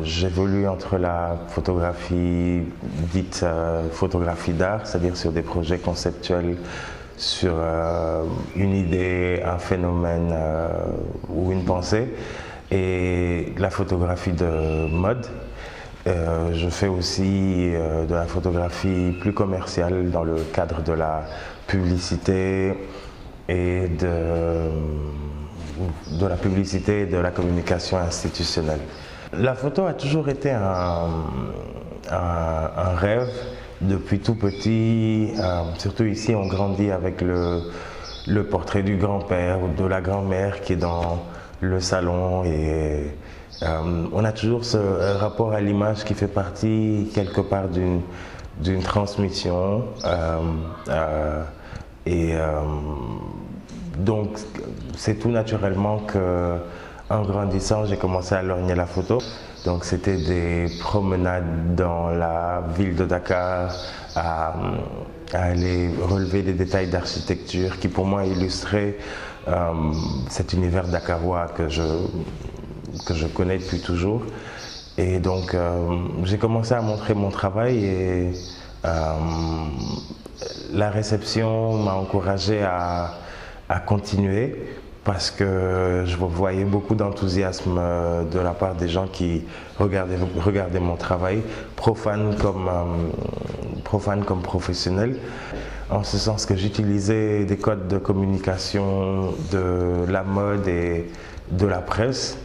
J'évolue entre la photographie dite photographie d'art, c'est-à-dire sur des projets conceptuels, sur une idée, un phénomène ou une pensée, et la photographie de mode. Je fais aussi de la photographie plus commerciale dans le cadre de la publicité et de la publicité et de la communication institutionnelle. La photo a toujours été un rêve depuis tout petit. Surtout ici, on grandit avec le portrait du grand-père ou de la grand-mère qui est dans le salon. Et on a toujours ce rapport à l'image qui fait partie quelque part d'une transmission. Donc c'est tout naturellement que, en grandissant, j'ai commencé à lorgner la photo. Donc c'était des promenades dans la ville de Dakar, à aller relever des détails d'architecture qui pour moi illustraient cet univers dakarois que je connais depuis toujours. Et donc j'ai commencé à montrer mon travail et la réception m'a encouragé à continuer parce que je voyais beaucoup d'enthousiasme de la part des gens qui regardaient mon travail, profane comme professionnel, en ce sens que j'utilisais des codes de communication de la mode et de la presse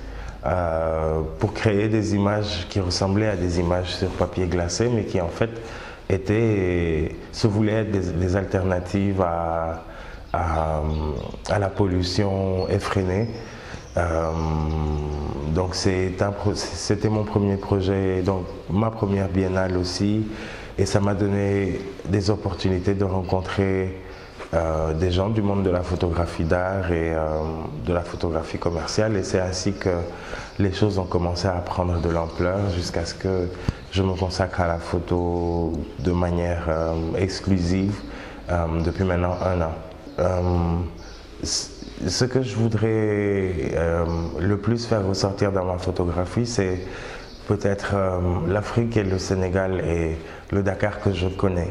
pour créer des images qui ressemblaient à des images sur papier glacé, mais qui en fait se voulaient être des alternatives à la pollution effrénée. Donc c'était mon premier projet, donc ma première biennale aussi, et ça m'a donné des opportunités de rencontrer des gens du monde de la photographie d'art et de la photographie commerciale, et c'est ainsi que les choses ont commencé à prendre de l'ampleur jusqu'à ce que je me consacre à la photo de manière exclusive depuis maintenant 1 an. Ce que je voudrais le plus faire ressortir dans ma photographie, c'est peut-être l'Afrique et le Sénégal et le Dakar que je connais.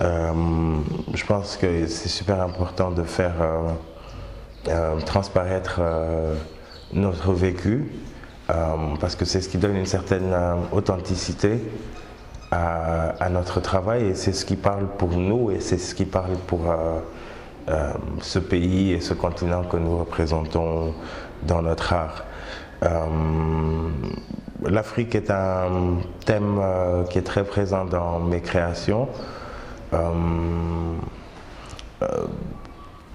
Je pense que c'est super important de faire transparaître notre vécu parce que c'est ce qui donne une certaine authenticité à notre travail, et c'est ce qui parle pour nous et c'est ce qui parle pour ce pays et ce continent que nous représentons dans notre art. L'Afrique est un thème qui est très présent dans mes créations,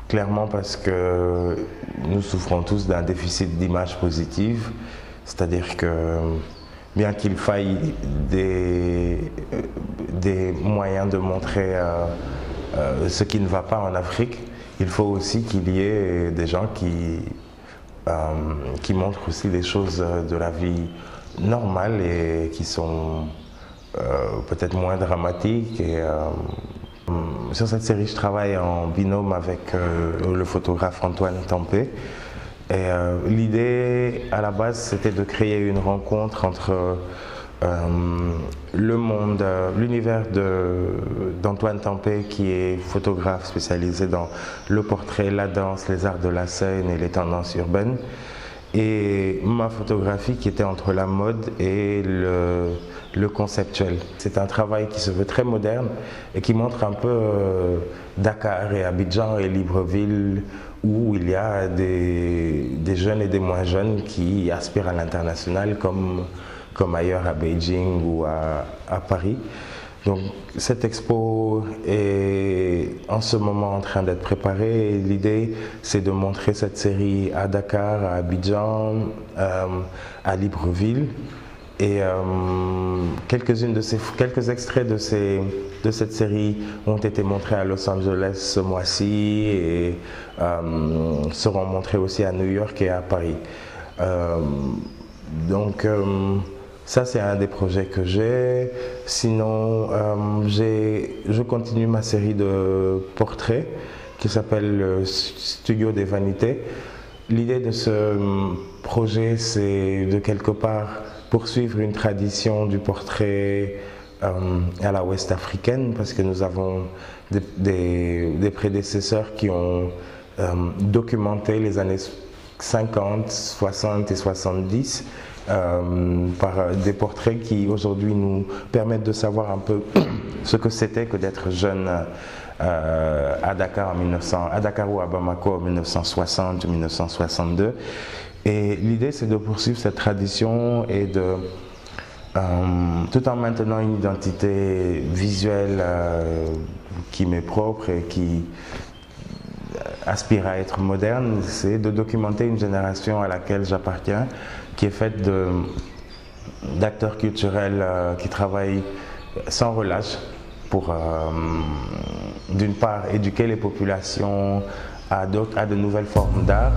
clairement parce que nous souffrons tous d'un déficit d'image positive, c'est-à-dire que bien qu'il faille des moyens de montrer ce qui ne va pas en Afrique, il faut aussi qu'il y ait des gens qui montrent aussi les choses de la vie normale et qui sont peut-être moins dramatiques. Et, sur cette série, je travaille en binôme avec le photographe Antoine Tempé. Et l'idée à la base, c'était de créer une rencontre entre l'univers d'Antoine Tempé, qui est photographe spécialisé dans le portrait, la danse, les arts de la scène et les tendances urbaines, et ma photographie qui était entre la mode et le conceptuel. C'est un travail qui se veut très moderne et qui montre un peu Dakar et Abidjan et Libreville, où il y a des jeunes et des moins jeunes qui aspirent à l'international comme ailleurs à Beijing ou à Paris. Donc cette expo est en ce moment en train d'être préparée, et l'idée c'est de montrer cette série à Dakar, à Abidjan, à Libreville, et quelques extraits de cette série ont été montrés à Los Angeles ce mois-ci et seront montrés aussi à New York et à Paris. Ça, c'est un des projets que j'ai. Sinon, je continue ma série de portraits qui s'appelle Studio des Vanités. L'idée de ce projet, c'est de quelque part poursuivre une tradition du portrait à la ouest africaine, parce que nous avons des prédécesseurs qui ont documenté les années 50, 60 et 70 par des portraits qui aujourd'hui nous permettent de savoir un peu ce que c'était que d'être jeune à Dakar ou à Bamako en 1960-1962. Et l'idée, c'est de poursuivre cette tradition et de, tout en maintenant une identité visuelle qui m'est propre et qui aspire à être moderne, c'est de documenter une génération à laquelle j'appartiens, qui est faite d'acteurs culturels qui travaillent sans relâche pour, d'une part, éduquer les populations à de nouvelles formes d'art.